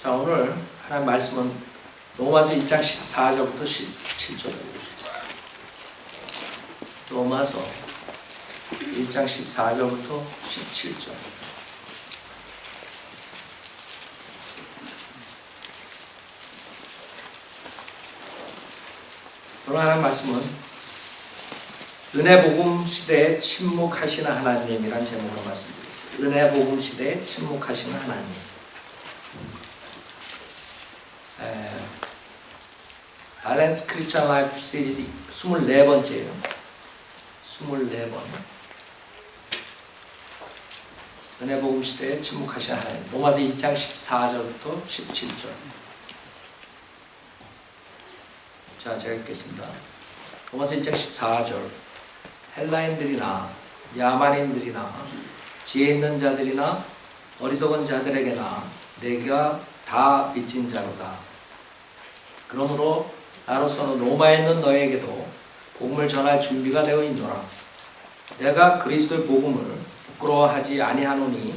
자, 오늘 하나님 말씀은 로마서 1장 14절부터 17절을 보시죠. 로마서 1장 14절부터 17절. 오늘 하나님 말씀은 은혜 복음 시대에 침묵하시는 하나님이란 제목으로 말씀드리겠습니다. 은혜 복음 시대에 침묵하시는 하나님. 발렌스 크리스천 라이프 시리즈 24번째예요. 24번. 은혜 복음 시대에 침묵하시는 하나님. 로마서 2장 14절부터 17절. 자, 제가 읽겠습니다. 로마서 1장 14절. 헬라인들이나 야만인들이나 지혜 있는 자들이나 어리석은 자들에게나 내가 다 빚진 자로다. 그러므로 나로서는 로마에 있는 너에게도 복음을 전할 준비가 되어 있노라. 내가 그리스도의 복음을 부끄러워하지 아니하노니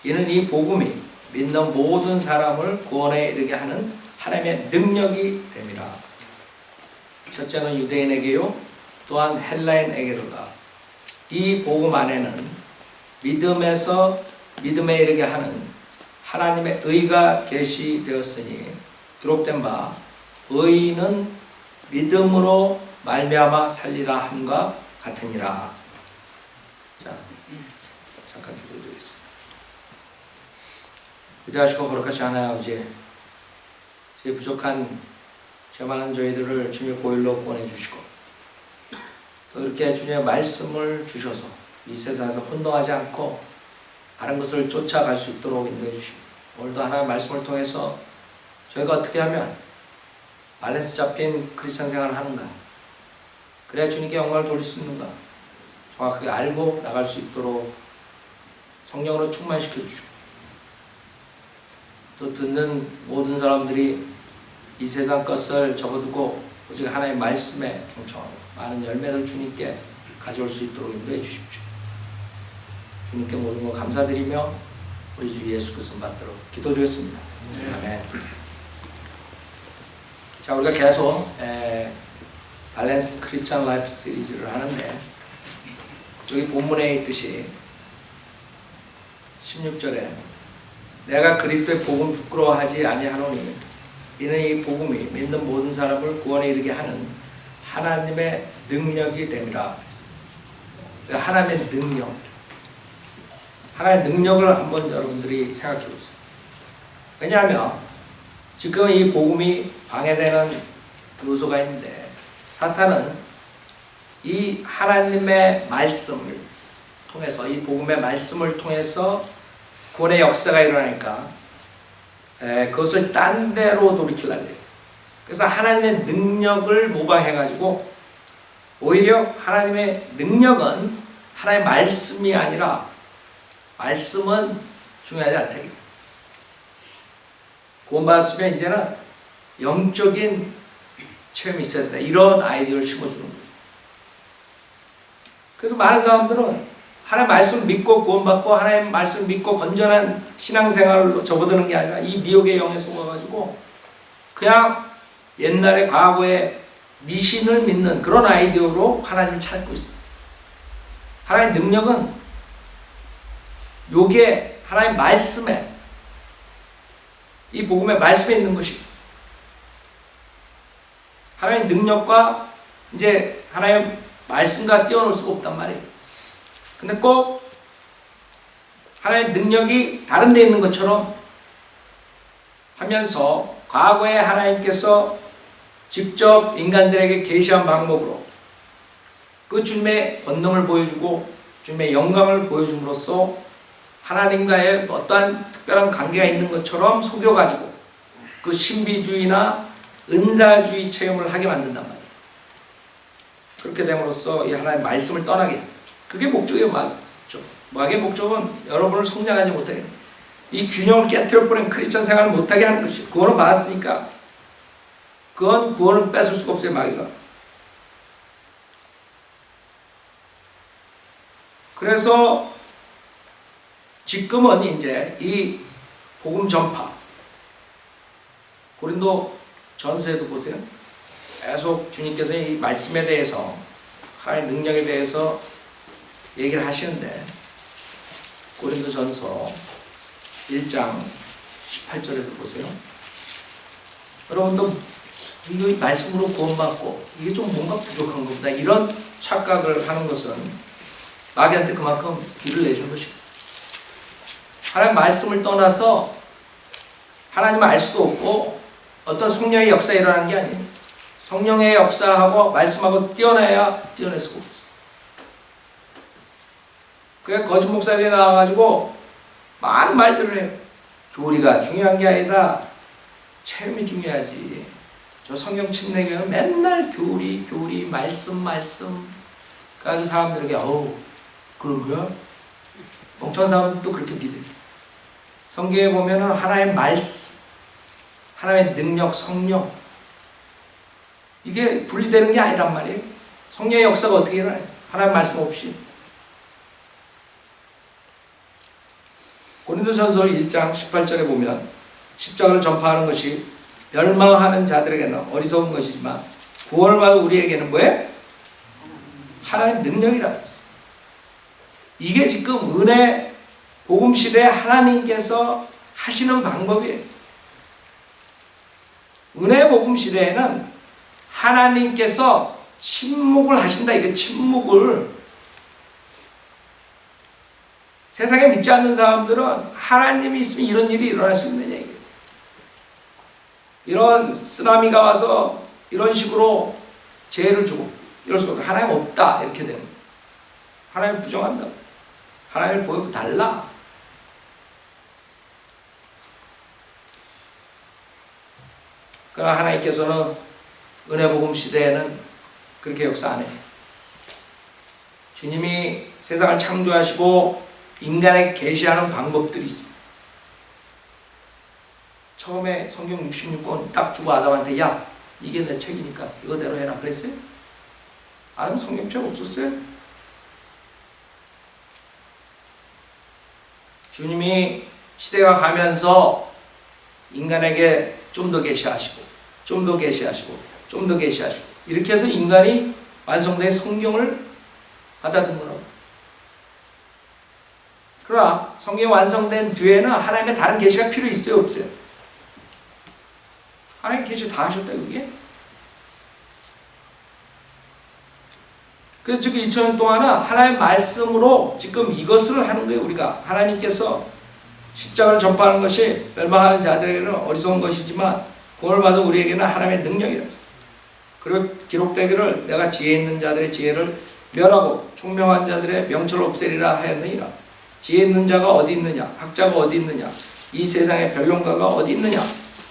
이는 이 복음이 믿는 모든 사람을 구원에 이르게 하는 하나님의 능력이 됨이라. 첫째는 유대인에게요 또한 헬라인에게로다. 이 복음 안에는 믿음에 이르게 하는 하나님의 의가 계시되었으니 기록된 바 의인은 믿음으로 말미암아 살리라 함과 같으니라. 자, 잠깐 기도드리겠습니다. 기도하시고 거룩하시 하나님 아버지, 제 부족한 죄 많은 저희들을 주님의 보혈로 구원해 주시고 또 이렇게 주님의 말씀을 주셔서 이 세상에서 혼동하지 않고 다른 것을 쫓아갈 수 있도록 인도해 주십니다. 오늘도 하나님의 말씀을 통해서 저희가 어떻게 하면 밸런스 잡힌 크리스천 생활을 하는가, 그래야 주님께 영광을 돌릴 수 있는가 정확하게 알고 나갈 수 있도록 성령으로 충만시켜 주시고 또 듣는 모든 사람들이 이 세상 것을 접어두고 오직 하나님의 말씀에 경청하고 많은 열매를 주님께 가져올 수 있도록 인도해 주십시오. 주님께 모든 것 감사드리며 우리 주 예수 그리스도 받도록 기도드렸습니다. 아멘. 자, 우리가 계속 밸런스 크리스천 라이프 시리즈를 하는데 여기 본문에 있듯이 16절에 내가 그리스도의 복음 부끄러워하지 아니하노니 이는 이 복음이 믿는 모든 사람을 구원에 이르게 하는 하나님의 능력이 됨이라. 하나님의 능력. 하나님의 능력을 한번 여러분들이 생각해 보세요. 왜냐하면 지금 이 복음이 방해되는 요소가 있는데 사탄은 이 하나님의 말씀을 통해서 이 복음의 말씀을 통해서 구원의 역사가 일어나니까 그것을 딴 데로 돌이키려고 해요. 그래서 하나님의 능력을 모방해가지고 오히려 하나님의 능력은 하나님의 말씀이 아니라 말씀은 중요하지 않다. 구원받았으면 이제는 영적인 체험이 있어야 된다. 이런 아이디어를 심어주는 거예요. 그래서 많은 사람들은 하나님 말씀 믿고 구원받고 하나님 말씀 믿고 건전한 신앙생활로 접어드는 게 아니라 이 미혹의 영에 속아가지고 그냥 옛날에 과거에 미신을 믿는 그런 아이디어로 하나님을 찾고 있어요. 하나님의 능력은 요게 하나님 말씀에 이 복음의 말씀에 있는 것이 하나님의 능력과 이제 하나님의 말씀과 뛰어놀 수가 없단 말이에요. 근데 꼭 하나님의 능력이 다른 데 있는 것처럼 하면서 과거에 하나님께서 직접 인간들에게 계시한 방법으로 그 주님의 권능을 보여주고 주님의 영광을 보여줌으로써 하나님과의 어떠한 특별한 관계가 있는 것처럼 속여가지고 그 신비주의나 은사주의 체험을 하게 만든단 말이에요. 그렇게 됨으로써 이 하나님의 말씀을 떠나게 해요. 그게 목적이에요. 마귀의 목적은 여러분을 성장하지 못하게 해요. 이 균형을 깨트려버린 크리스천 생활을 못하게 하는 것이에요. 구원을 받았으니까 그건 구원을 뺏을 수가 없어요. 마귀가. 그래서 지금은 이제 이 복음 전파, 고린도 전서에도 보세요. 계속 주님께서 이 말씀에 대해서, 하나님의 능력에 대해서 얘기를 하시는데, 고린도 전서 1장 18절에도 보세요. 여러분도 이거 말씀으로 구원받고 이게 좀 뭔가 부족한 겁니다. 이런 착각을 하는 것은 마귀한테 그만큼 길을 내준 것입니다. 하나님 말씀을 떠나서 하나님을 알 수도 없고 어떤 성령의 역사에 일어나는 게 아니에요. 성령의 역사하고 말씀하고 뛰어내야 뛰어낼 수가 없어요. 그래서 거짓 목사들이 나와가지고 많은 말들을 해요. 교리가 중요한 게 아니라 체험이 중요하지. 저 성경 침례교회는 맨날 교리 말씀 그래가지고 사람들에게 그런 거야? 멍청한 사람들도 그렇게 믿어요. 성경에 보면은 하나님의 말씀, 하나님의 능력, 성령, 이게 분리되는 게 아니란 말이에요. 성령의 역사가 어떻게 일어나요? 하나님의 말씀 없이. 고린도전서 1장 18절에 보면 십자가를 전파하는 것이 멸망하는 자들에게는 어리석은 것이지만 구원을 받은 우리에게는 뭐예요? 하나님의 능력이라 했어요. 이게 지금 은혜 복음 시대에 하나님께서 하시는 방법이에요. 은혜 복음 시대에는 하나님께서 침묵을 하신다. 이게 침묵을 세상에 믿지 않는 사람들은 하나님이 있으면 이런 일이 일어날 수 있느냐 이게. 이런 쓰나미가 와서 이런 식으로 재해를 주고 이럴 수가 없다. 하나님 없다 이렇게 되는 거예요. 하나님 부정한다. 하나님을 보고 달라. 그러나 하나님께서는 은혜 복음 시대에는 그렇게 역사 안 해요. 주님이 세상을 창조하시고 인간에게 계시하는 방법들이 있어요. 처음에 성경 66권 딱 주고 아담한테 야 이게 내 책이니까 이거대로 해라 그랬어요? 아담 성경책 없었어요? 주님이 시대가 가면서 인간에게 좀 더 계시하시고 좀 더 계시하시고 좀 더 계시하시고 이렇게 해서 인간이 완성된 성경을 받아든 거라고. 그러나 성경이 완성된 뒤에는 하나님의 다른 계시가 필요 있어요 없어요? 하나님 계시 다 하셨다 그게. 그래서 지금 2000년 동안은 하나님의 말씀으로 지금 이것을 하는 거예요. 우리가 하나님께서 십자가를 전파하는 것이 멸망하는 자들에게는 어리석은 것이지만 구원을 받은 우리에게는 하나님의 능력이라 했어요. 그리고 기록되기를 내가 지혜 있는 자들의 지혜를 멸하고 총명한 자들의 명철을 없애리라 하였느니라. 지혜 있는 자가 어디 있느냐? 학자가 어디 있느냐? 이 세상의 변론가가 어디 있느냐?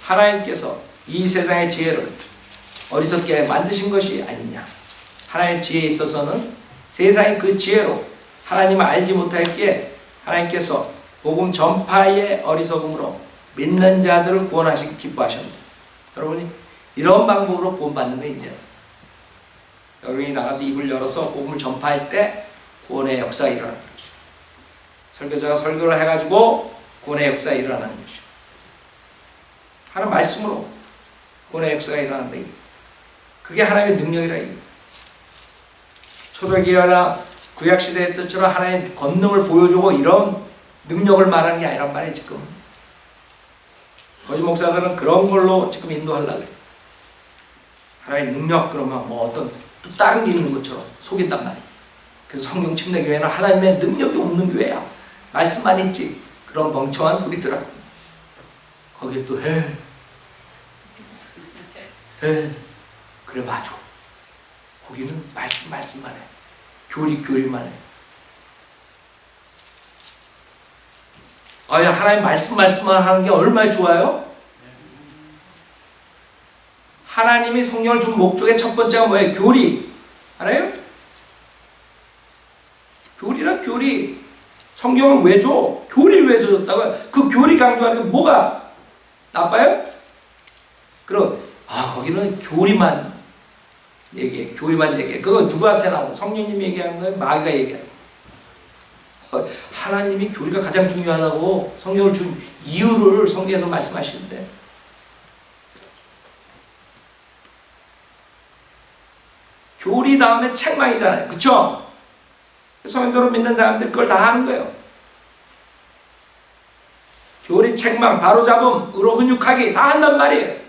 하나님께서 이 세상의 지혜를 어리석게 만드신 것이 아니냐? 하나님의 지혜에 있어서는 세상의 그 지혜로 하나님을 알지 못하였기에 하나님께서 복음 전파의 어리석음으로 믿는 자들을 구원하시기 기뻐하셨습니다. 여러분이 이런 방법으로 구원받는 거 이제 여러분이 나가서 입을 열어서 복음을 전파할 때 구원의 역사가 일어나는 것이죠. 설교자가 설교를 해가지고 구원의 역사가 일어나는 것이죠. 하나님 말씀으로 구원의 역사가 일어난다. 그게 하나님의 능력이라. 초대교회나 구약시대의 뜻처럼 하나님의 권능을 보여주고 이런 능력을 말하는 게 아니란 말이에요 지금. 거짓 목사들은 그런 걸로 지금 인도하려고 해요. 하나님의 능력 그러면 뭐 어떤 또 다른 게 있는 것처럼 속인단 말이에요. 그래서 성경 침례교회는 하나님의 능력이 없는 교회야. 말씀만 있지. 그런 멍청한 소리더라. 거기에 또 그래 맞아. 거기는 말씀만 해. 교리만 해. 하나님 말씀만 하는 게 얼마나 좋아요? 하나님이 성령을 준 목적의 첫 번째가 뭐예요? 교리. 알아요? 교리. 성경을 왜 줘? 교리를 왜 줬다고요? 그 교리 강조하는 게 뭐가 나빠요? 그럼 거기는 교리만 얘기해. 그거 누구한테 나오고 성령님이 얘기하는 거예요? 마귀가 얘기하는 거예요? 하나님이 교리가 가장 중요하다고 성경을 준 이유를 성경에서 말씀하시는데 교리 다음에 책망이잖아요. 그쵸? 성도로 믿는 사람들 그걸 다 하는 거예요. 교리, 책망, 바로잡음, 의로 훈육하기 다 한단 말이에요.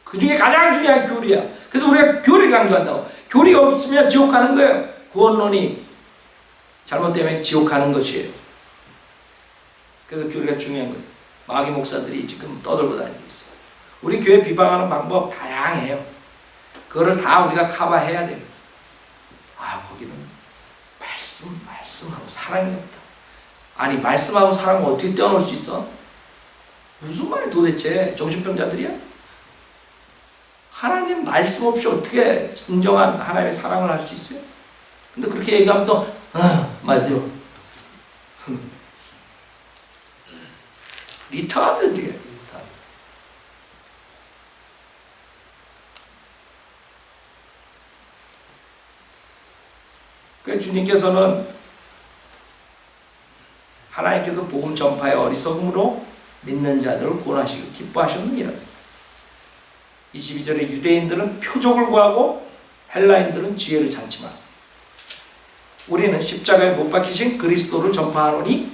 그 중에 가장 중요한 교리야. 그래서 우리가 교리를 강조한다고. 교리가 없으면 지옥 가는 거예요. 구원론이 잘못되면 지옥 가는 것이에요. 그래서 교리가 중요한 거예요. 마귀 목사들이 지금 떠들고 다니고 있어요. 우리 교회 비방하는 방법 다양해요. 그거를 다 우리가 커버해야 돼요. 아, 거기는 말씀하고 사랑이 없다. 아니, 말씀하고 사랑을 어떻게 떼어놓을 수 있어? 무슨 말이 도대체? 정신병자들이야? 하나님 말씀 없이 어떻게 진정한 하나님의 사랑을 할 수 있어요? 근데 그렇게 얘기하면 또 맞아요. 리타드들이에요. 리타드. 그래서 주님께서는 하나님께서 복음 전파의 어리석음으로 믿는 자들을 구원하시고 기뻐하셨느니라. 22절에 유대인들은 표적을 구하고 헬라인들은 지혜를 찾지만 우리는 십자가에 못 박히신 그리스도를 전파하노니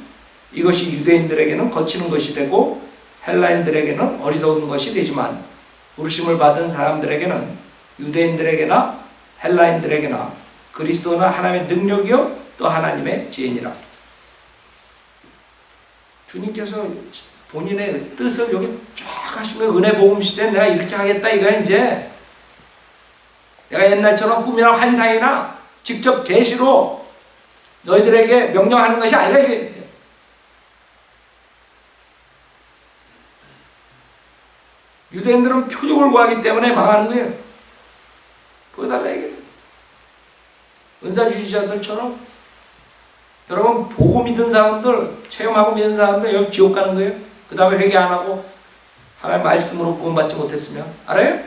이것이 유대인들에게는 거치는 것이 되고 헬라인들에게는 어리석은 것이 되지만 부르심을 받은 사람들에게는 유대인들에게나 헬라인들에게나 그리스도는 하나님의 능력이요 또 하나님의 지혜니라. 주님께서 본인의 뜻을 여기 쫙 하신 거예요. 은혜 복음 시대에 내가 이렇게 하겠다 이거야. 이제 내가 옛날처럼 꿈이나 환상이나 직접 계시로 너희들에게 명령하는 것이 아니라 이게 유대인들은 표적을 구하기 때문에 망하는 거예요. 보여달라 이게. 은사주의자들처럼 여러분 보고 믿은 사람들, 체험하고 믿은 사람들 여기 지옥 가는 거예요. 그 다음에 회개 안 하고 하나님 말씀으로 구원받지 못했으면 알아요?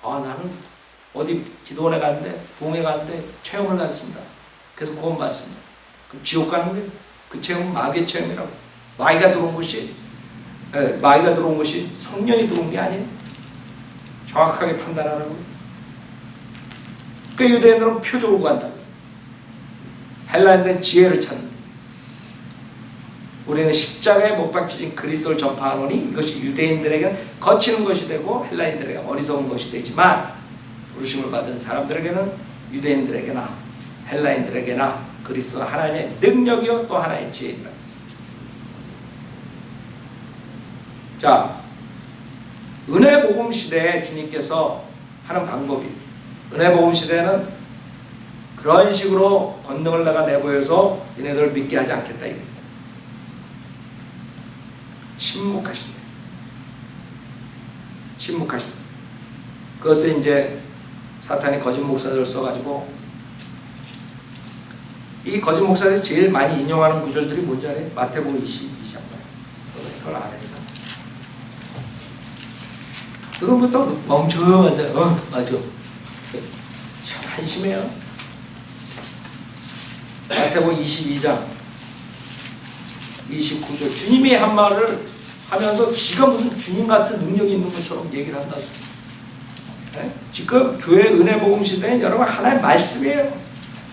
아, 나는 어디 기도원에 갔는데 부흥회 갔는데 체험을 갔습니다. 그래서 구원받습니다. 그럼 지옥 가는 거예요. 그 체험은 마귀의 체험이라고. 마귀가 들어온 것이 성령이 들어온 게 아니에요. 정확하게 판단하라고요. 그 유대인들은 표적을 구한다고. 헬라인들은 지혜를 찾는. 우리는 십자가에 못 박히신 그리스도를 전파하노니 이것이 유대인들에게는 거치는 것이 되고 헬라인들에게 어리석은 것이 되지만 부르심을 받은 사람들에게는 유대인들에게나 헬라인들에게나 그리스도는 하나님의 능력이요 또 하나님의 지혜입니다. 자, 은혜 복음 시대에 주님께서 하는 방법이, 은혜 복음 시대는 그런 식으로 권능을 내가 내보여서 얘네들을 믿게 하지 않겠다 이거예요. 침묵하신다. 침묵하신다. 그것을 이제 사탄이 거짓 목사들을 써가지고 이 거짓 목사들이 제일 많이 인용하는 구절들이 뭔지 알아요? 마태복음 22장. 그걸 안 하니까. 그런 것도 멍청하잖아요. 맞아. 참 한심해요. 마태복음 22장 29절 주님이 한 말을 하면서 지가 무슨 주님 같은 능력이 있는 것처럼 얘기를 한다. 네? 지금 교회 은혜 복음 시대는 여러분 하나의 말씀이에요.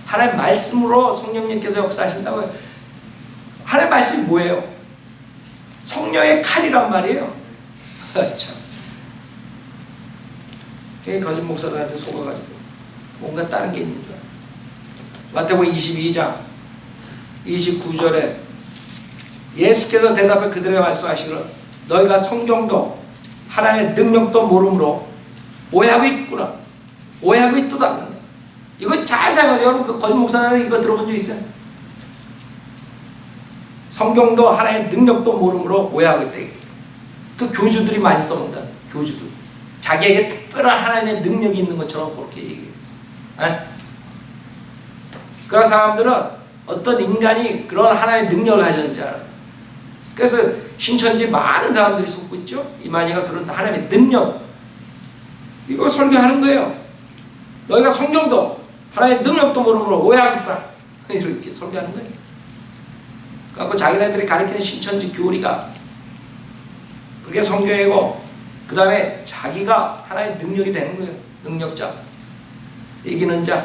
하나의 말씀으로 성령님께서 역사하신다고요. 하나의 말씀이 뭐예요? 성령의 칼이란 말이에요. 참. 그게 거짓 목사들한테 속아가지고 뭔가 다른 게 있는 줄 알아요. 마태복음 22장 29절에 예수께서 대답해 그들에게 말씀하시기를 너희가 성경도 하나님의 능력도 모름으로 오해하고 있구나. 오해하고 있도다. 이거 잘 생각해요. 여러분 그 거짓 목사님 이거 들어본 적 있어요? 성경도 하나님의 능력도 모름으로 오해하고 있다. 그 교주들이 많이 써먹는다. 교주들. 자기에게 특별한 하나님의 능력이 있는 것처럼 그렇게 얘기해요. 그런 사람들은 어떤 인간이 그런 하나님의 능력을 가졌는지 알아요. 그래서 신천지 많은 사람들이 속고 있죠. 이만희가 그런 하나님의 능력 이거 설교하는 거예요. 너희가 성경도 하나님의 능력도 모르므로 오해하고 있구나. 이렇게 설교하는 거예요. 그래서 자기네들이 가르치는 신천지 교리가 그게 성경이고 그 다음에 자기가 하나님의 능력이 되는 거예요. 능력자. 이기는 자.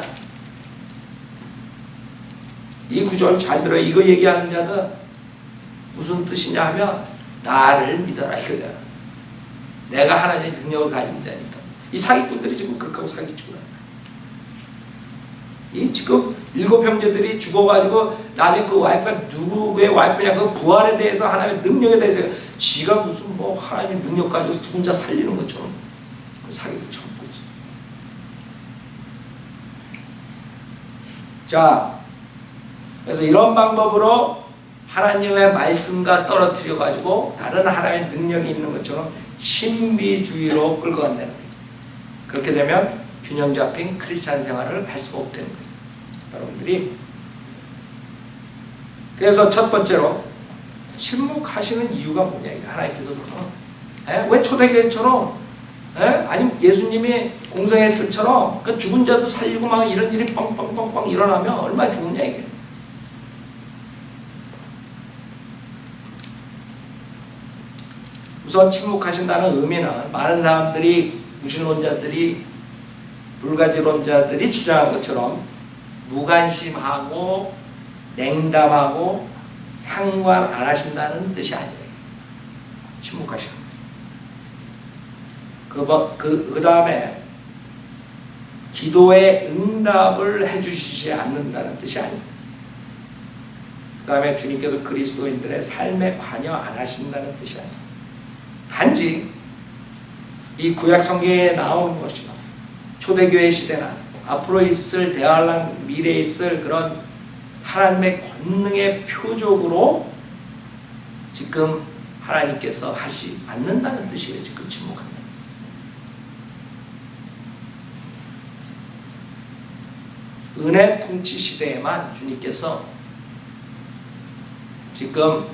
이 구절 잘 들어요. 이거 얘기하는 자들 무슨 뜻이냐 하면 나를 믿어라 이거야. 내가 하나님의 능력을 가진 자니까. 이 사기꾼들이 지금 그렇게 하고 사기치고 이 지금 7 형제들이 죽어가지고 나중에 그 와이프가 누구의 와이프냐 그 부활에 대해서 하나님의 능력에 대해서 지가 무슨 뭐 하나님의 능력 가지고 죽은 자 살리는 것처럼 그 사기를 쳤 거지. 자, 그래서 이런 방법으로 하나님의 말씀과 떨어뜨려 가지고 다른 하나님의 능력이 있는 것처럼 신비주의로 끌고 간다는 거예요. 그렇게 되면 균형 잡힌 크리스찬 생활을 할 수가 없다는 거예요. 여러분들이 그래서 첫 번째로 침묵하시는 이유가 뭐냐 이게 하나님께서 왜 초대교회처럼 아니면 예수님이 공생의 때처럼 그 죽은 자도 살리고 막 이런 일이 빵빵빵빵 일어나면 얼마나 좋으냐 이게. 우선 침묵하신다는 의미는 많은 사람들이 무신론자들이 불가지론자들이 주장한 것처럼 무관심하고 냉담하고 상관 안 하신다는 뜻이 아니에요. 침묵하시는 것은. 그 다음에 기도에 응답을 해주시지 않는다는 뜻이 아닙니다. 그 다음에 주님께서 그리스도인들의 삶에 관여 안 하신다는 뜻이 아닙니다. 단지 이 구약 성경에 나오는 것이나 초대교회 시대나 앞으로 있을 대환란 미래에 있을 그런 하나님의 권능의 표적으로 지금 하나님께서 하지 않는다는 뜻이에요. 지금 침묵한다. 은혜 통치 시대에만 주님께서 지금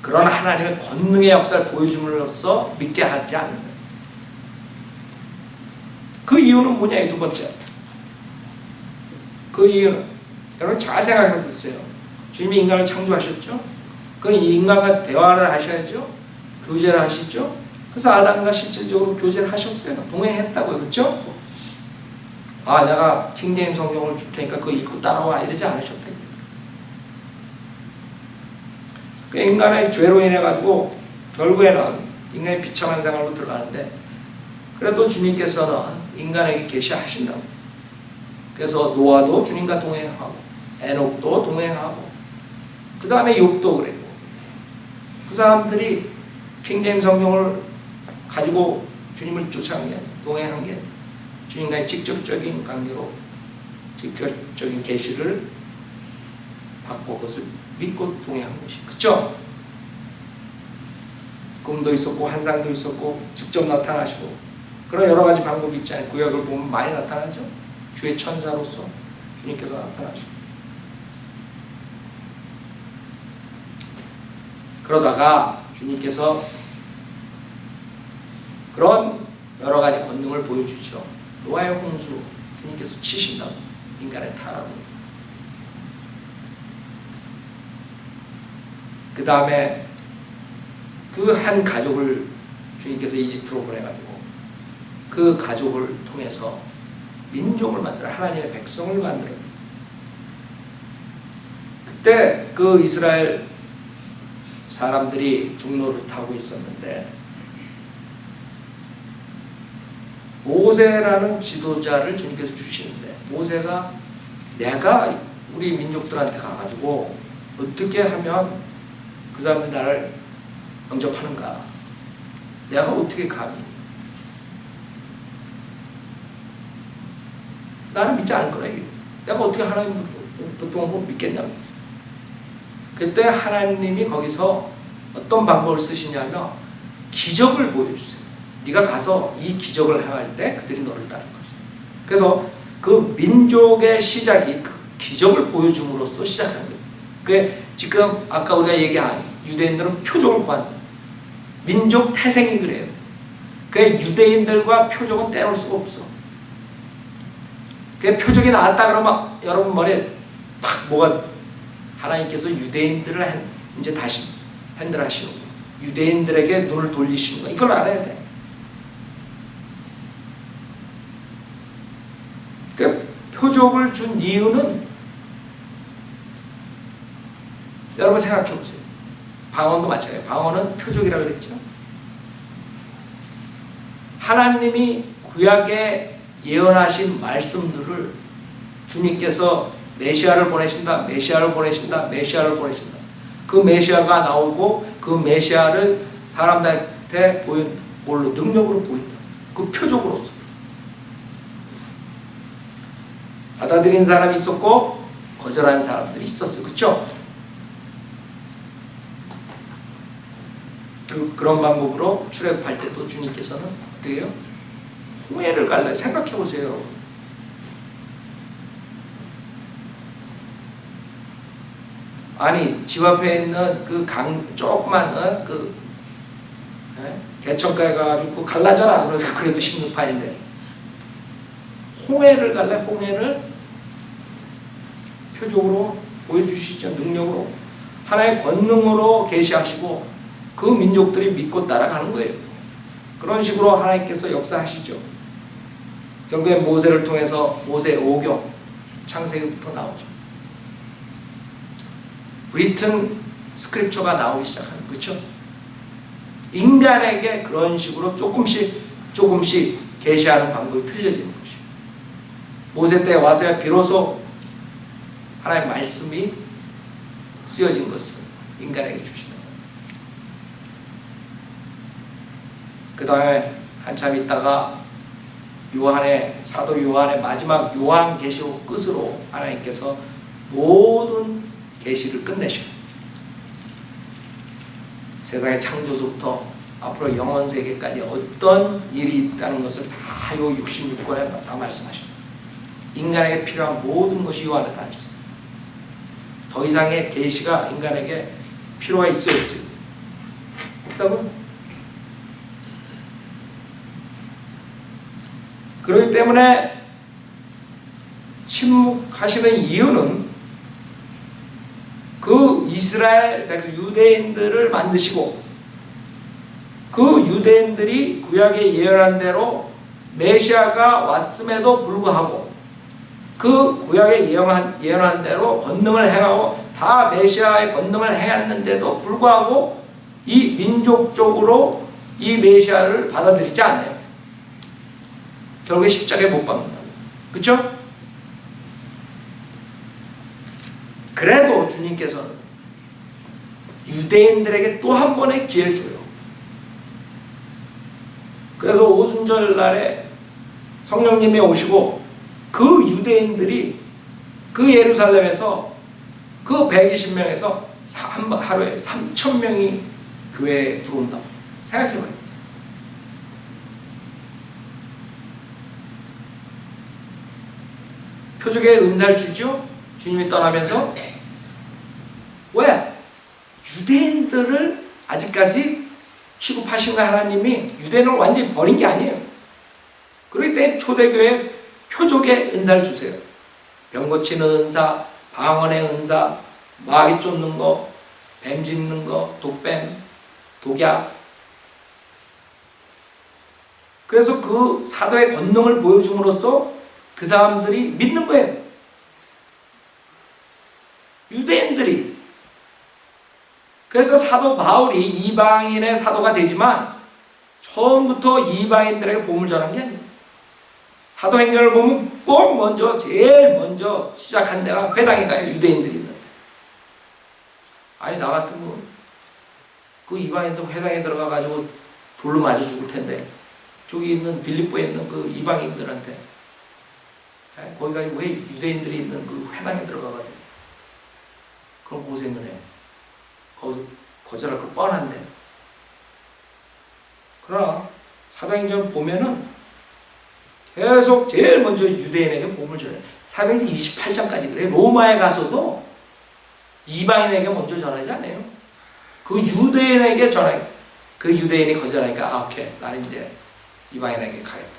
그런 하나님의 권능의 역사를 보여줌으로써 믿게 하지 않는다. 그 이유는 뭐냐? 이 두 번째. 그 이유는 여러분 잘 생각해 보세요. 주님이 인간을 창조하셨죠? 그럼 이 인간과 대화를 하셔야죠. 교제를 하시죠. 그래서 아담과 실질적으로 교제를 하셨어요. 동행했다고요. 그렇죠? 아, 내가 킹제임 성경을 줄 테니까 그거 읽고 따라와 이러지 않으셨대요. 그 인간의 죄로 인해 가지고 결국에는 인간이 비참한 생활로 들어가는데 그래도 주님께서는 인간에게 계시하신다고. 그래서 노아도 주님과 동행하고 에녹도 동행하고 그 다음에 욥도 그랬고 그 사람들이 킹제임 성경을 가지고 주님을 쫓아간 게 동행한 게 주님과의 직접적인 관계로 직접적인 계시를 받고 그것을 믿고 동행한 것이 그렇죠? 꿈도 있었고 환상도 있었고 직접 나타나시고 그런 여러 가지 방법이 있잖아요. 구약을 보면 많이 나타나죠. 주의 천사로서 주님께서 나타나시고 그러다가 주님께서 그런 여러 가지 권능을 보여주죠. 노아의 홍수 주님께서 치신다고 인간의 타락을 그 다음에 그 한 가족을 주님께서 이집트로 보내가지고 그 가족을 통해서 민족을 만들어 하나님의 백성을 만들어. 그때 그 이스라엘 사람들이 종로를 타고 있었는데 모세라는 지도자를 주님께서 주시는데 모세가 내가 우리 민족들한테 가가지고 어떻게 하면 그 사람들이 나를 영접하는가? 내가 어떻게 감히? 나는 믿지 않을 거라. 내가 어떻게 하나님 보통 믿겠냐고. 그때 하나님이 거기서 어떤 방법을 쓰시냐면 기적을 보여주세요. 네가 가서 이 기적을 행할 때 그들이 너를 따를 것이다. 그래서 그 민족의 시작이 그 기적을 보여줌으로써 시작한 거예요. 그게 지금 아까 우리가 얘기한 유대인들은 표적을 구한다. 민족 태생이 그래요. 그 유대인들과 표적은 떼놓을 수가 없어. 그 표적이 나왔다 그러면 여러분 머리에 팍 뭐가 하나님께서 유대인들을 이제 다시 핸들하시는 거예요. 유대인들에게 눈을 돌리시는 거예요. 이걸 알아야 돼. 그 표적을 준 이유는 여러분 생각해 보세요. 방언도 마찬가지예요. 방언은 표적이라고 그랬죠. 하나님이 구약에 예언하신 말씀들을 주님께서 메시아를 보내신다, 메시아를 보내신다, 메시아를 보내신다. 그 메시아가 나오고 그 메시아를 사람들한테 보인다. 뭘로? 능력으로 보인다. 그 표적으로서. 받아들인 사람이 있었고 거절한 사람들이 있었어요. 그렇죠? 그런 방법으로 출애굽할 때도 주님께서는 어떻게 해요? 홍해를 갈라. 생각해 보세요. 아니 집 앞에 있는 그 강 조그만 개천가에 가가지고 갈라져라. 그래서 그래도 16판인데 홍해를 갈래. 홍해를 표적으로 보여주시죠. 능력으로 하나의 권능으로 계시하시고 그 민족들이 믿고 따라가는 거예요. 그런 식으로 하나님께서 역사하시죠. 결국에 모세를 통해서 모세 오경 창세기부터 나오죠. 브리튼 스크립처가 나오기 시작하는 거죠. 인간에게 그런 식으로 조금씩 계시하는 방법이 틀려지는 것이죠. 모세 때 와서야 비로소 하나님의 말씀이 쓰여진 것을 인간에게 주시다. 그 다음에 한참 있다가 사도 요한의 마지막 요한 계시록 끝으로 하나님께서 모든 계시를 끝내시고 세상의 창조서부터 앞으로 영원 세계까지 어떤 일이 있다는 것을 다 요 66권에 다 말씀하십니다. 인간에게 필요한 모든 것이 요 안에 다 있어요. 더 이상의 계시가 인간에게 필요가 있어요, 없어요? 없다고? 그렇기 때문에 침묵하시는 이유는 그 이스라엘, 유대인들을 만드시고 그 유대인들이 구약에 예언한 대로 메시아가 왔음에도 불구하고 그 구약에 예언한 대로 권능을 행하고 다 메시아의 권능을 행했는데도 불구하고 이 민족적으로 이 메시아를 받아들이지 않아요. 결국에 십자가에 못 박는다. 그렇죠? 그래도 주님께서는 유대인들에게 또 한 번의 기회를 줘요. 그래서 오순절 날에 성령님이 오시고 그 유대인들이 그 예루살렘에서 그 120명에서 하루에 3,000명이 교회에 들어온다고 생각해봐요. 표적의 은사를 주죠. 주님이 떠나면서. 왜? 유대인들을 아직까지 취급하신 하나님이 유대인을 완전히 버린 게 아니에요. 그렇기 때문에 초대교회에 표적의 은사를 주세요. 병 고치는 은사, 방언의 은사, 마귀 쫓는 거, 뱀 짚는 거, 독뱀, 독약. 그래서 그 사도의 권능을 보여줌으로써 그 사람들이 믿는 거예요. 유대인들이. 그래서 사도 바울이 이방인의 사도가 되지만 처음부터 이방인들에게 복음을 전한 게 아니에요. 사도행전을 보면 꼭 제일 먼저 시작한 데가 회당에 가요. 유대인들이 있는데. 아니 나 같으면 그 이방인들 회당에 들어가가지고 돌로 맞아 죽을 텐데 저기 있는 빌립보에 있는 그 이방인들한테 거기가 왜 유대인들이 있는 그 회당에 들어가가지고 그런 고생을 해. 거기서 거절할 거 뻔한데. 그러나 사도행전 보면은 계속 제일 먼저 유대인에게 복음을 전해요. 사도행전 28장까지 그래요. 로마에 가서도 이방인에게 먼저 전하지 않아요. 그 유대인에게 전하요. 그 유대인이 거절하니까 오케이 나는 이제 이방인에게 가겠다.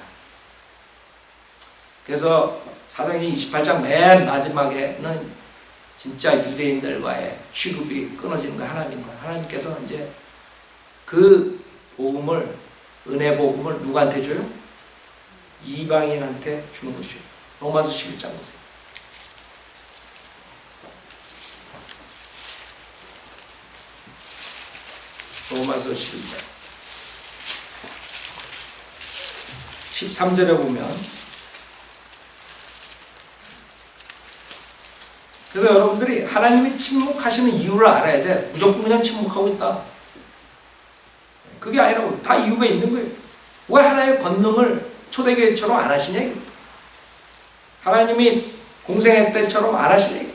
그래서 사도행전 28장 맨 마지막에는 진짜 유대인들과의 취급이 끊어지는 거예요. 하나님께서 이제 그 복음을, 은혜 복음을 누구한테 줘요? 이방인한테 주는 것이죠. 로마서 11장 보세요. 로마서 11장 13절에 보면, 그래서 여러분들이 하나님이 침묵하시는 이유를 알아야 돼. 무조건 그냥 침묵하고 있다, 그게 아니라고. 다 이유가 있는 거예요. 왜 하나님의 권능을 초대교회처럼 안 하시냐, 하나님이 공생애 때처럼 안 하시냐.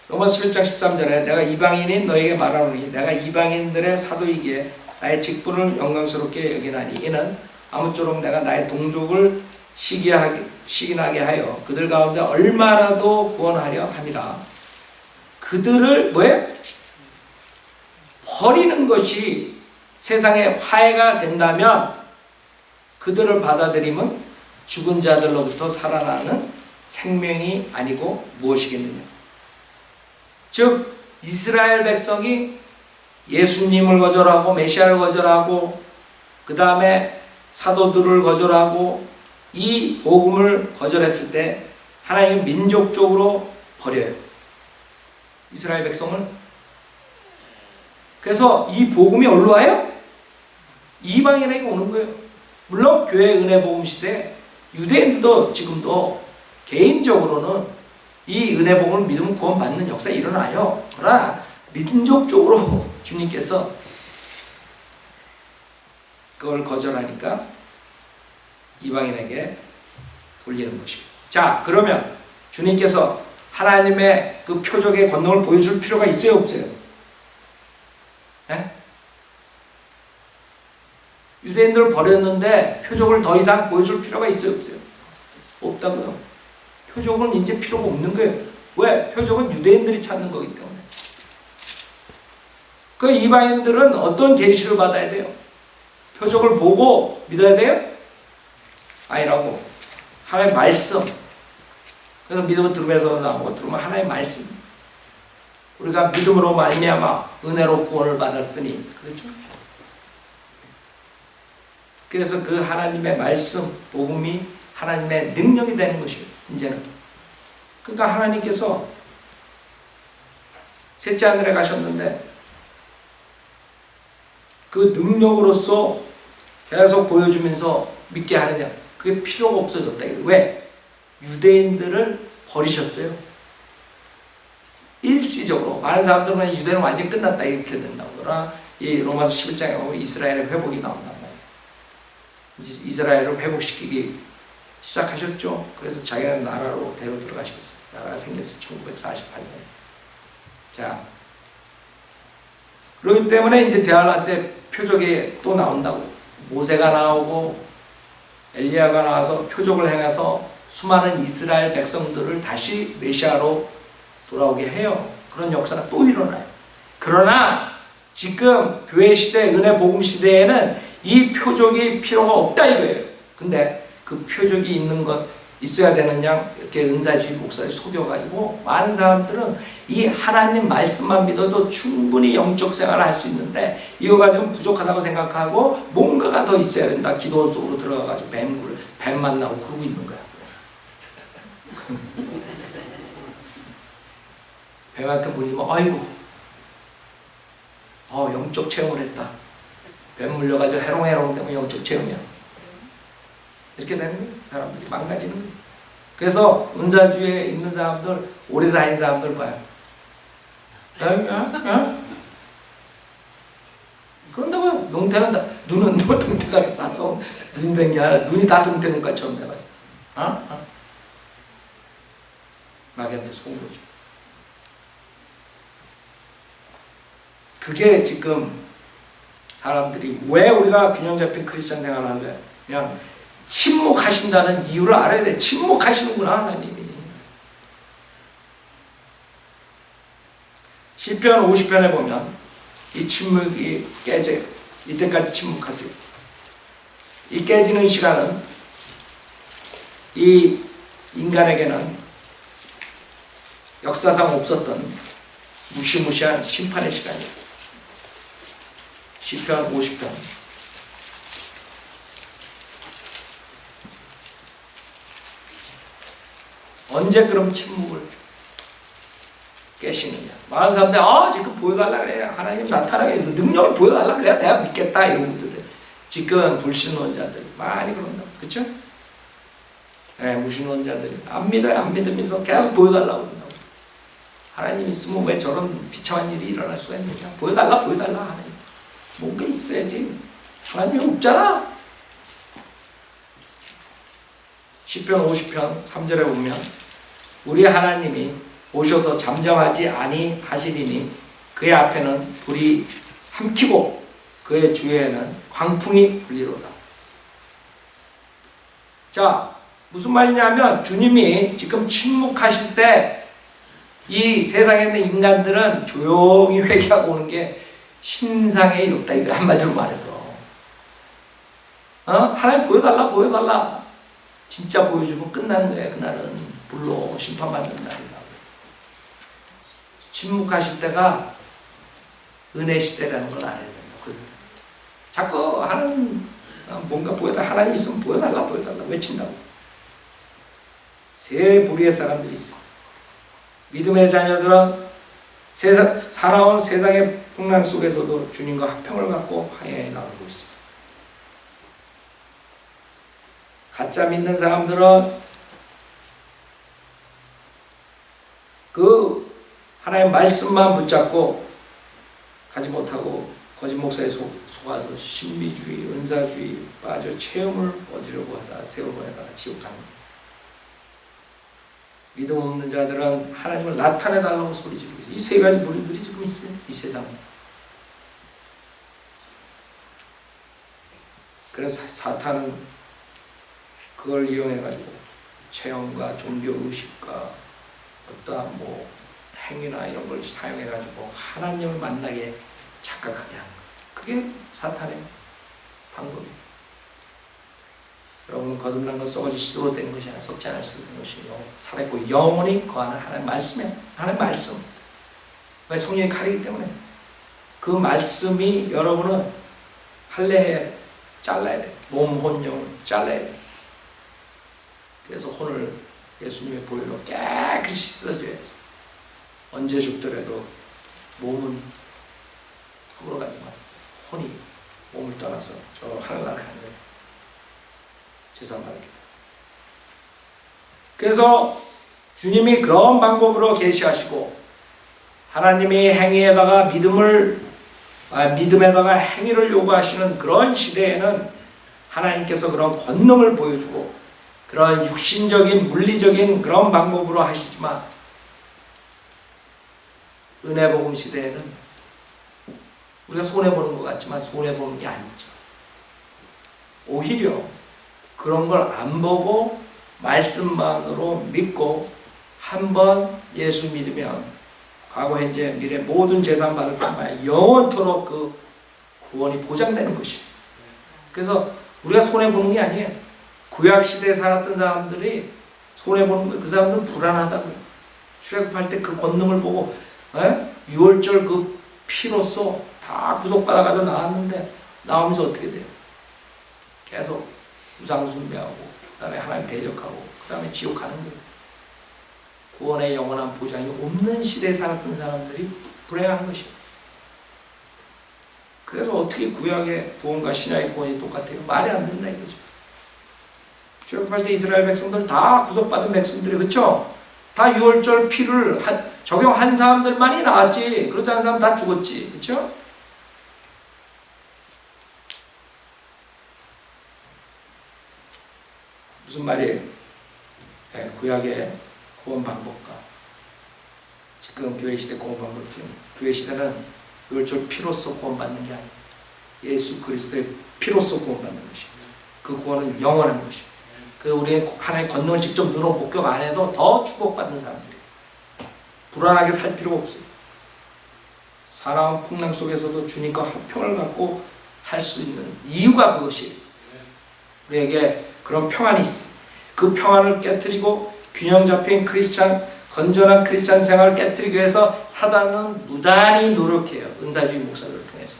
로마서 11장 13절에 내가 이방인인 너에게 말하노니 내가 이방인들의 사도이기에 나의 직분을 영광스럽게 여기나니 이는 아무쪼록 내가 나의 동족을 시기나게 하여 그들 가운데 얼마나도 구원하려 합니다. 그들을 왜? 버리는 것이 세상에 화해가 된다면 그들을 받아들이면 죽은 자들로부터 살아나는 생명이 아니고 무엇이겠느냐. 즉 이스라엘 백성이 예수님을 거절하고 메시아를 거절하고 그 다음에 사도들을 거절하고 이 복음을 거절했을 때 하나님은 민족적으로 버려요, 이스라엘 백성을. 그래서 이 복음이 어디로 와요? 이방인에게 오는 거예요. 물론 교회 은혜 복음 시대 유대인들도 지금도 개인적으로는 이 은혜 복음을 믿으면 구원받는 역사가 일어나요. 그러나 민족적으로 주님께서 그걸 거절하니까 이방인에게 돌리는 것이에요. 자, 그러면 주님께서 하나님의 그 표적의 권능을 보여줄 필요가 있어요, 없어요? 네? 유대인들을 버렸는데 표적을 더 이상 보여줄 필요가 있어요, 없어요? 없다고요. 표적은 이제 필요가 없는 거예요. 왜? 표적은 유대인들이 찾는 거기 때문에. 그 이방인들은 어떤 계시를 받아야 돼요? 표적을 보고 믿어야 돼요? 아니라고. 하나님의 말씀. 그래서 믿음은 들음에서 나오고 들으면 하나님의 말씀. 우리가 믿음으로 말미암아 은혜로 구원을 받았으니, 그렇죠? 그래서 그 하나님의 말씀, 복음이 하나님의 능력이 되는 것이에요, 이제는. 그러니까 하나님께서 셋째 하늘에 가셨는데 그 능력으로서 계속 보여주면서 믿게 하느냐, 그게 필요가 없어졌다. 왜? 유대인들을 버리셨어요. 일시적으로. 많은 사람들은 유대는 완전히 끝났다 이렇게 된다고. 그러나 이 로마서 11장에 보면 이스라엘의 회복이 나온단 말이에요. 이스라엘을 회복시키기 시작하셨죠. 그래서 자기는 나라로 대로 들어가셨어요. 나라가 생겼어요. 1948년. 자, 그렇기 때문에 이제 대환란 때 표적이 또 나온다고. 모세가 나오고 엘리야가 나와서 표적을 행해서 수많은 이스라엘 백성들을 다시 메시아로 돌아오게 해요. 그런 역사가 또 일어나요. 그러나 지금 교회 시대, 은혜 복음 시대에는 이 표적이 필요가 없다 이거예요. 근데 그 표적이 있는 것, 있어야 되는 양 이렇게 은사주의 목사를 속여가지고 많은 사람들은 이 하나님 말씀만 믿어도 충분히 영적 생활을 할 수 있는데 이거 가지고 부족하다고 생각하고 뭔가가 더 있어야 된다. 기도 속으로 들어가가지고 뱀 만나고 그러고 있는 거야. 뱀한테 물리면 아이고 영적 체험을 했다. 뱀 물려가지고 해롱해롱 되면 영적 체험이야. 이렇게 되는 거예요. 사람들이 망가지는 거예요. 그래서 은사주에 있는 사람들, 오래 다닌 사람들 봐요. 그런다고요. 농태는 다, 눈은 동태가 다 써. 눈 된 게 아니라 눈이 다 동태 눈깔처럼 돼가지고. 마귀한테 속은 거죠. 그게 지금 사람들이 왜 우리가 균형 잡힌 크리스찬 생활을 할래? 그냥 침묵하신다는 이유를 알아야 돼. 침묵하시는구나, 하나님이. 시편 50편에 보면 이 침묵이 깨져요. 이때까지 침묵하세요. 이 깨지는 시간은 이 인간에게는 역사상 없었던 무시무시한 심판의 시간이에요. 시편 50편 언제 그럼 침묵을 깨시느냐. 많은 사람들이 지금 보여달라 그래. 하나님 나타나게 능력을 보여달라 그래야 내가 믿겠다 이러고 있는데 지금 불신론자들 많이 그런다. 그렇죠? 네, 무신론자들이 안 믿어요. 안 믿으면서 계속 보여달라고 그런다고. 하나님 있으면 왜 저런 비참한 일이 일어날 수가 있느냐. 보여달라 하나님. 뭔가 있어야지. 하나님이 없잖아. 시편 50편 3절에 보면 우리 하나님이 오셔서 잠잠하지 아니하시리니 그의 앞에는 불이 삼키고 그의 주위에는 광풍이 불리로다. 자, 무슨 말이냐면 주님이 지금 침묵하실 때 이 세상에 있는 인간들은 조용히 회개하고 오는 게 신상에 이롭다. 이거 한마디로 말해서 하나님 보여달라 진짜 보여주면 끝나는 거예요. 그날은 불로 심판받는 날이라고. 침묵하실 때가 은혜 시대라는 걸 알아야 됩니다. 자꾸 하나님 뭔가 보여달라, 하나님 있으면 보여달라 외친다고. 세 부류의 사람들이 있어. 믿음의 자녀들은 살아온 세상의 풍랑 속에서도 주님과 화평을 갖고 화해해 나가고 있습니다. 가짜 믿는 사람들은 그 하나님의 말씀만 붙잡고 가지 못하고 거짓 목사에 속아서 신비주의, 은사주의 빠져 체험을 얻으려고 하다 세월을 보내다가 지옥 가는 거예요. 믿음 없는 자들은 하나님을 나타내달라고 소리지르고 있어요. 이 세 가지 무리들이 지금 있어요. 이 세상에. 그래서 사탄은 그걸 이용해가지고 체험과 종교 의식과 어떠한 행위나 이런 걸 사용해가지고 하나님을 만나게 착각하게 하는 거예요. 그게 사탄의 방법이에요. 여러분 거듭난 것 썩어지 시도로 된 것이 아니라 썩지 않을 수 있는 것이 살아있고 영원히 거하는 하나님의 말씀이에요. 하나님의 말씀. 왜? 성령이 칼이기 때문에. 그 말씀이 여러분은 할례해 잘라야 돼요. 몸, 혼, 영을 잘라야 돼요. 그래서 혼을 예수님의 보혈로 깨끗이 씻어줘야죠. 언제 죽더라도 몸은 죽으러 가지만 혼이 몸을 떠나서 저 하늘나라 가는 거예요. 죄송합니다. 그래서 주님이 그런 방법으로 계시하시고 하나님이 행위에다가 믿음에다가 행위를 요구하시는 그런 시대에는 하나님께서 그런 권능을 보여주고 그런 육신적인 물리적인 그런 방법으로 하시지만 은혜복음 시대에는 우리가 손해보는 것 같지만 손해보는 게 아니죠. 오히려 그런 걸 안 보고 말씀만으로 믿고 한번 예수 믿으면 과거, 현재, 미래 모든 재산 받을 뿐만 아니라 영원토록 그 구원이 보장되는 것이에요. 그래서 우리가 손해보는 게 아니에요. 구약시대에 살았던 사람들이 손해보는 거예요. 그 사람들은 불안하다고요. 출애굽할 때 그 권능을 보고 6월절 그 피로써 다 구속받아가서 나왔는데 나오면서 어떻게 돼요? 계속 우상 숭배하고 그 다음에 하나님 대적하고 그 다음에 지옥 가는 거예요. 구원의 영원한 보장이 없는 시대에 살았던 사람들이 불행한 것이에요. 그래서 어떻게 구약의 구원과 신약의 구원이 똑같아요? 말이 안 된다 이거죠. 출애굽할 때 이스라엘 백성들 다 구속받은 백성들이 그렇죠? 다 유월절 피를 적용한 사람들만이 나왔지 그렇지 않은 사람 다 죽었지. 그렇죠? 무슨 말이에요? 구약의 구원 방법과 지금 교회 시대 구원 방법은 교회 시대는 유월절 피로써 구원받는 게 아니에요. 예수 그리스도의 피로써 구원받는 것입니다. 그 구원은 영원한 것입니다. 그 우리의 하나의 권능을 직접 눈으로 목격 안 해도 더 축복받는 사람들이에요. 불안하게 살 필요가 없어요. 사나운 풍랑 속에서도 주님과 화평을 갖고 살 수 있는 이유가 그것이에요. 우리에게 그런 평안이 있어요. 그 평안을 깨트리고 균형 잡힌 건전한 크리스찬 생활을 깨트리기 위해서 사단은 무단히 노력해요. 은사주의 목사들을 통해서.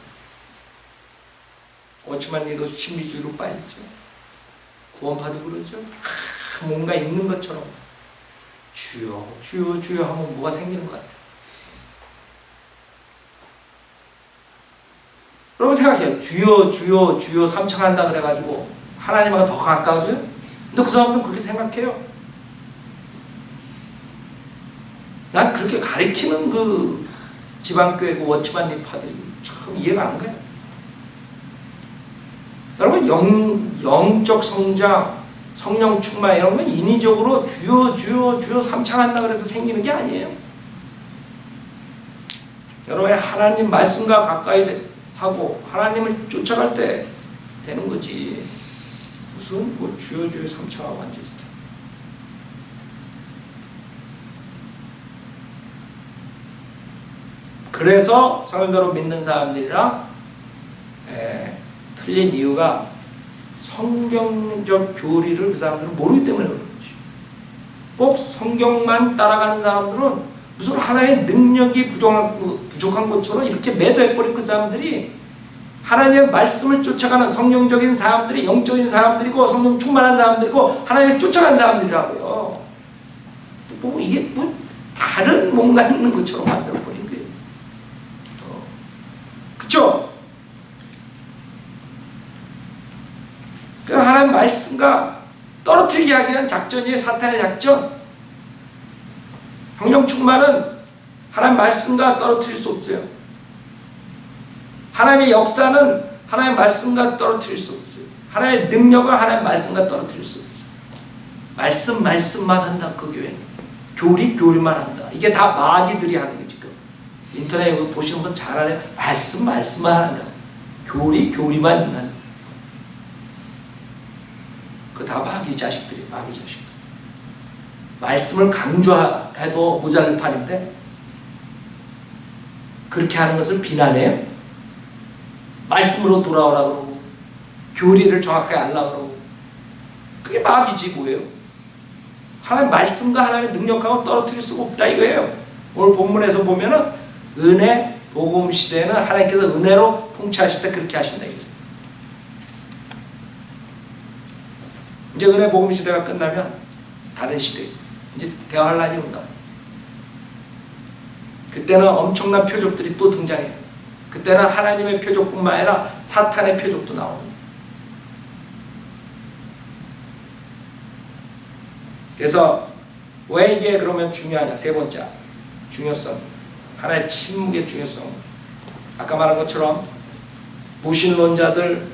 오츠만니도 신비주의로 빠지죠. 구원파도 그러죠. 뭔가 있는 것처럼 주여 주여 주여 하면 뭐가 생기는 것 같아요. 여러분 생각해요. 주여 주여 주여 삼창한다 그래가지고 하나님하고 더 가까워져요? 근데 그 사람들은 그렇게 생각해요. 난 그렇게 가리키는 그 지방교회 그 원치만 리파들이 참 이해가 안 가요. 여러분 영적 성장, 성령 충만 이런 건 인위적으로 주여 주여 주여 삼창한다 그래서 생기는 게 아니에요. 여러분 하나님 말씀과 가까이 하고 하나님을 쫓아갈 때 되는 거지. 무슨 뭐 주여 주여 삼창하고 앉아있어요. 그래서 성령대로 믿는 사람들이랑 틀린 이유가 성경적 교리를 그 사람들은 모르기 때문에 그런 거지. 꼭 성경만 따라가는 사람들은 무슨 하나의 능력이 부족한 것처럼 이렇게 매도해버린 그 사람들이 하나님의 말씀을 쫓아가는 성경적인 사람들이 영적인 사람들이고 성령 충만한 사람들이고 하나님을 쫓아가는 사람들이라고요. 뭐 이게 뭐 다른 뭔가 있는 것처럼 만들어버린 거예요. 그쵸? 하나님 말씀과 떨어뜨리게 하기 위한 작전이에요. 사탄의 작전. 성령 충만은 하나님 말씀과 떨어뜨릴 수 없어요. 하나님의 역사는 하나님의 말씀과 떨어뜨릴 수 없어요. 하나님의 능력을 하나님의 말씀과 떨어뜨릴 수 없어요. 말씀만 한다. 그 교회는 교리만 한다. 이게 다 마귀들이 하는 거지. 인터넷에 보시는 건 잘 알아요. 말씀만 한다. 교리만 한다. 그 다 마귀 자식들이 마귀 자식들. 말씀을 강조해도 모자랄 판인데 그렇게 하는 것을 비난해요. 말씀으로 돌아오라 그러고 교리를 정확하게 알라 그러고 그게 마귀지 뭐예요. 하나님 말씀과 하나님의 능력하고 떨어뜨릴 수가 없다 이거예요. 오늘 본문에서 보면은 은혜 복음 시대에는 하나님께서 은혜로 통치하실 때 그렇게 하신다 이거예요. 이제 은혜 복음 시대가 끝나면 다른 시대 이제 대환란이 온다. 그때는 엄청난 표적들이 또 등장해요. 그때는 하나님의 표적뿐만 아니라 사탄의 표적도 나옵니다. 그래서 왜 이게 그러면 중요하냐? 세 번째 중요성. 하나의 침묵의 중요성. 아까 말한 것처럼 무신론자들,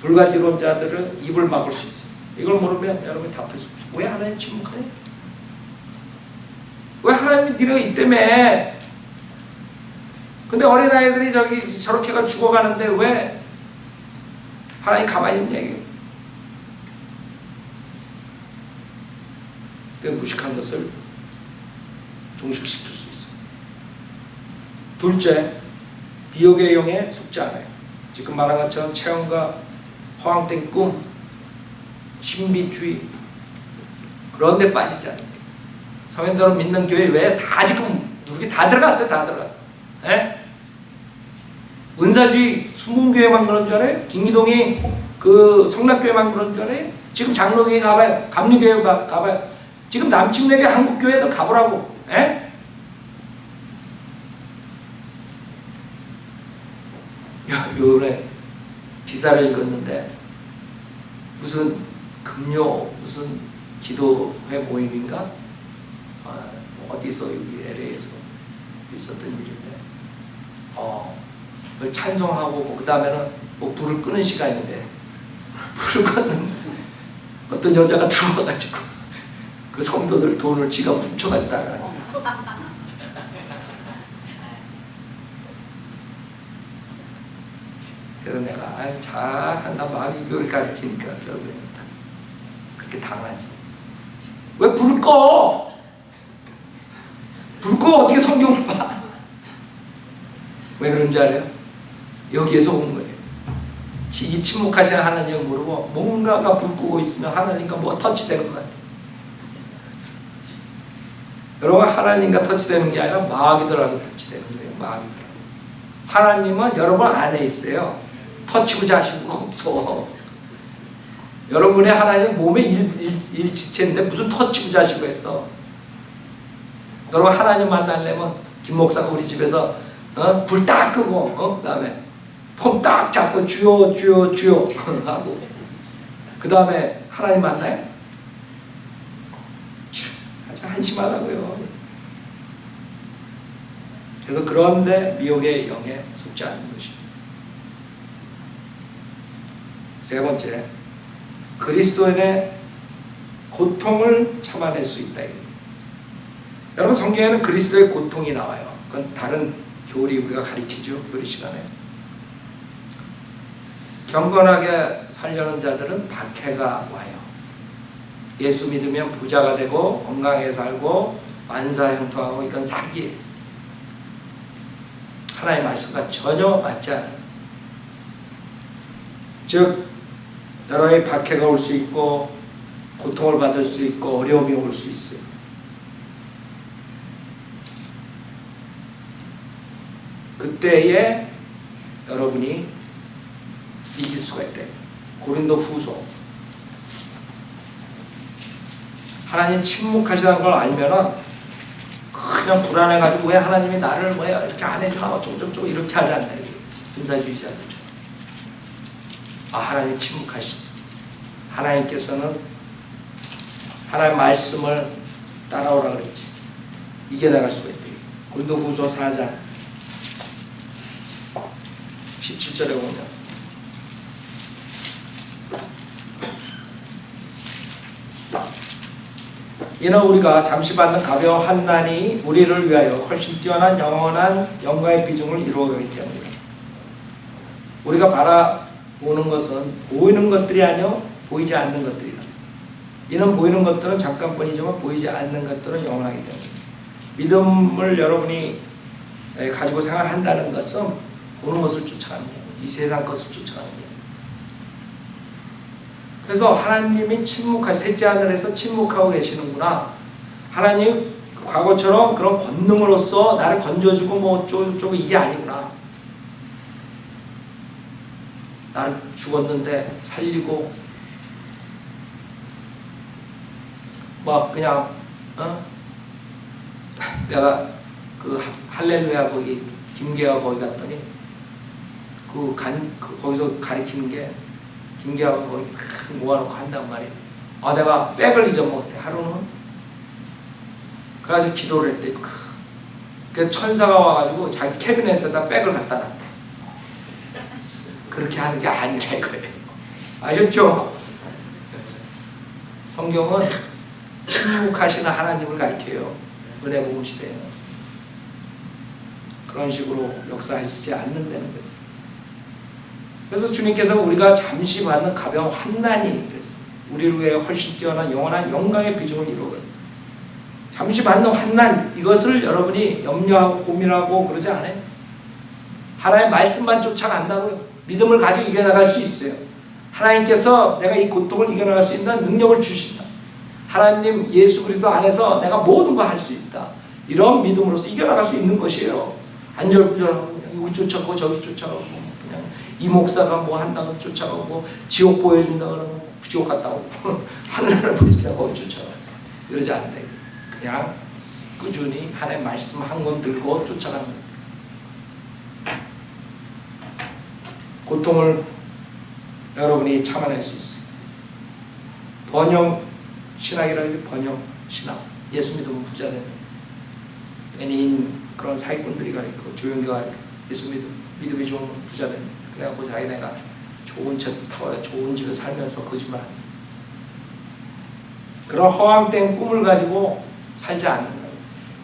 불가지론자들은 입을 막을 수 있어요. 이걸 모르면 여러분이 답할 수 없어요. 왜 하나님 침묵하냐? 왜 하나님이 니네가 있다며? 근데 어린아이들이 저렇게가 죽어가는데 왜 하나님 가만히 있냐 이게. 그 무식한 것을 종식시킬 수 있어요. 둘째, 비옥의 영에 속지 않아요. 지금 말한 것처럼 체험과 허황된 꿈, 신비주의 그런 데 빠지지 않아요. 성현대로 믿는 교회 외에 다 지금 누르기 다 들어갔어요. 다 들어갔어. 예? 은사주의 수문교회만 그런 줄 알아요? 김기동이 그 성락교회만 그런 줄 알아요? 지금 장로교회 가봐요. 감리교회 가봐요. 지금 남침내교 한국교회도 가보라고. 예? 요번에 기사를 읽었는데 무슨 금요 무슨 기도회 모임인가? 어디서 여기 LA에서 있었던 일인데 그걸 찬송하고 그 다음에는 뭐 불을 끄는 시간인데 불을 껐는데 어떤 여자가 들어와가지고 그 성도들 돈을 지가 훔쳐갔다가 그래서 내가 잘한다 마귀교를 가르치니까 결국에 그렇게 당하지. 왜 불을 꺼? 불 꺼 어떻게 성경을 봐? 왜 그런지 알아요? 여기에서 온 거예요. 이 침묵하시는 하나님을 모르고 뭔가가 불 끄고 있으면 하나님과 뭐 터치되는 것 같아요. 여러분 하나님과 터치되는 게 아니라 마귀들하고 터치되는 거예요. 마귀들. 하나님은 여러분 안에 있어요. 터치고 자시고 없어. 여러분의 하나님은 몸의 일지체인데 무슨 터치고 자시고 했어. 여러분 하나님 만나려면 김 목사가 우리 집에서 불 딱 끄고 그다음에 폼 딱 잡고 주여 주여 주여 하고 그 다음에 하나님 만나요? 참 아주 한심하다고요. 그래서 그런데 미혹의 영에 속지 않는 것입니다. 세 번째, 그리스도인의 고통을 참아낼 수 있다. 여러분 성경에는 그리스도의 고통이 나와요. 그건 다른 교리 우리가 가르치죠. 교리 시간에. 경건하게 살려는 자들은 박해가 와요. 예수 믿으면 부자가 되고 건강하게 살고 만사형통하고 이건 사기예요. 하나님의 말씀과 전혀 맞지 않아요. 즉 여러의 박해가 올 수 있고 고통을 받을 수 있고 어려움이 올 수 있어요. 그때에 여러분이 이길 수가 있대요. 고린도 후서. 하나님 침묵하시다는 걸 알면은 그냥 불안해가지고 왜 하나님이 나를 왜 이렇게 안 해주나 어쩌고저쩌고 이렇게 하지 않나. 은사주의자들죠. 아 하나님 침묵하시. 하나님께서는 하나님 말씀을 따라오라 그랬지. 이겨나갈 수가 있대요. 고린도 후서 4장 17절에 보면 이는 우리가 잠시 받는 가벼운 환난이 우리를 위하여 훨씬 뛰어난 영원한 영광의 비중을 이루어가기 때문이다. 우리가 바라보는 것은 보이는 것들이 아니요 보이지 않는 것들이다. 이는 보이는 것들은 잠깐뿐이지만 보이지 않는 것들은 영원하기 때문이다. 믿음을 여러분이 가지고 생활한다는 것은 보는 것을 쫓아가는 거예요. 이 세상 것을 쫓아가는 거예요. 그래서 하나님이 셋째 하늘에서 침묵하고 계시는구나. 하나님 과거처럼 그런 권능으로서 나를 건져주고 뭐 어쩌고 이게 아니구나. 나를 죽었는데 살리고 막 그냥 내가 그 할렐루야 거기 김계아 거기 갔더니 거기서 가리키는 게 김계아가 거기 모아놓고 한단 말이에요. 아 내가 백을 잊어먹었대 하루는. 그래가지고 기도를 했대. 그래서 천사가 와가지고 자기 캐비넷에다 백을 갖다 놨대. 그렇게 하는 게 아니라 이거예요. 아셨죠? 성경은 침묵하시는 하나님을 가리켜요. 은혜 복음 시대에는 그런 식으로 역사하시지 않는다는 거예요. 그래서 주님께서 우리가 잠시 받는 가벼운 환난이 그랬어요. 우리를 위해 훨씬 뛰어난 영원한 영광의 비중을 이루어요. 잠시 받는 환난 이것을 여러분이 염려하고 고민하고 그러지 않아요. 하나님의 말씀만 쫓아간다고요. 믿음을 가지고 이겨나갈 수 있어요. 하나님께서 내가 이 고통을 이겨나갈 수 있는 능력을 주신다. 하나님 예수 그리스도 안에서 내가 모든 걸 할 수 있다. 이런 믿음으로서 이겨나갈 수 있는 것이에요. 안절부절하고 여기 쫓아가고 저기 쫓아가고 그냥 이 목사가 뭐 한다고 쫓아가고 지옥 보여준다 그러면 지옥 갔다 오고 하늘을 보여준다 거기 쫓아가고 이러지 않는다. 그냥 꾸준히 하나님 말씀 한 권 들고 쫓아가는 거예요. 고통을 여러분이 참아낼 수 있어요. 번영 신학이라고 해서 번영 신학. 예수 믿으면 부자 되는 애니인 그런 사기꾼들이 가르치고 조용교가 예수 믿음이 좋으면 부자 되는. 그래갖고 자기네가 좋은 차 타고 좋은 집에 살면서 거짓말. 그런 허황된 꿈을 가지고 살지 않는 거예요.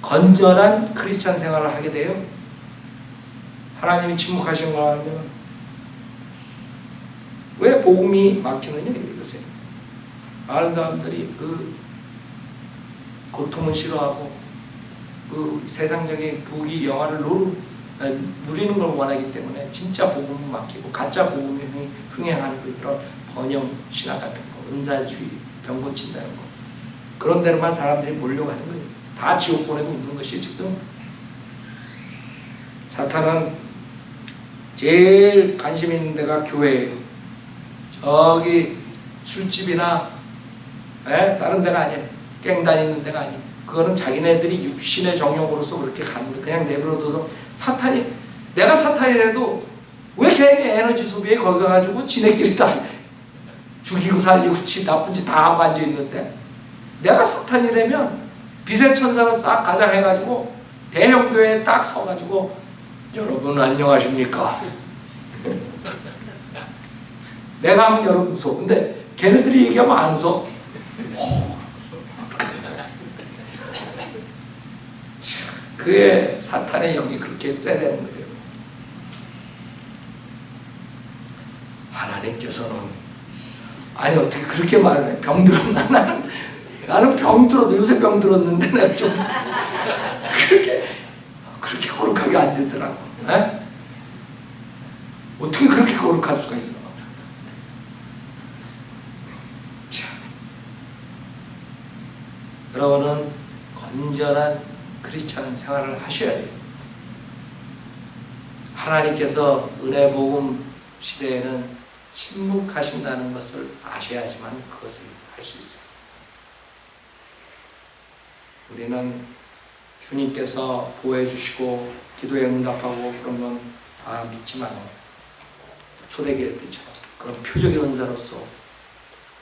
건전한 크리스찬 생활을 하게 돼요. 하나님이 침묵하신 걸 알면 왜 복음이 막히느냐 이거세요. 많은 사람들이 그 고통을 싫어하고 그 세상적인 부귀 영화를 누리는 걸 원하기 때문에 진짜 복음은 막히고 가짜 복음이 흥행하는 그런 번영 신학 같은 거, 은사주의, 병 고친다는 거 그런 데로만 사람들이 몰려가는 거예요. 다 지옥 보내고 있는 것이 지금. 사탄은 제일 관심 있는 데가 교회예요. 저기 술집이나 다른 데가 아니에요. 깽 다니는 데가 아니에요. 그거는 자기네들이 육신의 정욕으로서 그렇게 가는 거 그냥 내버려둬도 사탄이 내가 사탄이라도 왜 괜히 에너지 소비에 거기 가가지고 지네끼리 다 죽이고 살리고 나쁜 짓 다 하고 앉아있는데 내가 사탄이라면 빛의 천사로 싹 가장해가지고 대형교회에 딱 서가지고 여러분 안녕하십니까 내가 하면 여러분 웃어. 근데 걔네들이 얘기하면 안 웃어. 그의 사탄의 영이 그렇게 세다는 거예요. 하나님께서는 아니 어떻게 그렇게 말을 해? 병 들었나? 나는 병 들어도 요새 병 들었는데 내가 좀 그렇게 거룩하게 안 되더라고. 에? 어떻게 그렇게 거룩할 수가 있어? 자, 여러분은 건전한 크리스찬 생활을 하셔야 돼요. 하나님께서 은혜 복음 시대에는 침묵하신다는 것을 아셔야지만 그것을 할 수 있어요. 우리는 주님께서 보호해 주시고 기도에 응답하고 그런 건 다 믿지만 초대교회 때처럼 그런 표적의 은사로서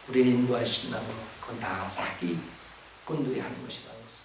우리를 인도하신다는 건 그건 다 사기꾼들이 하는 것이라는 것을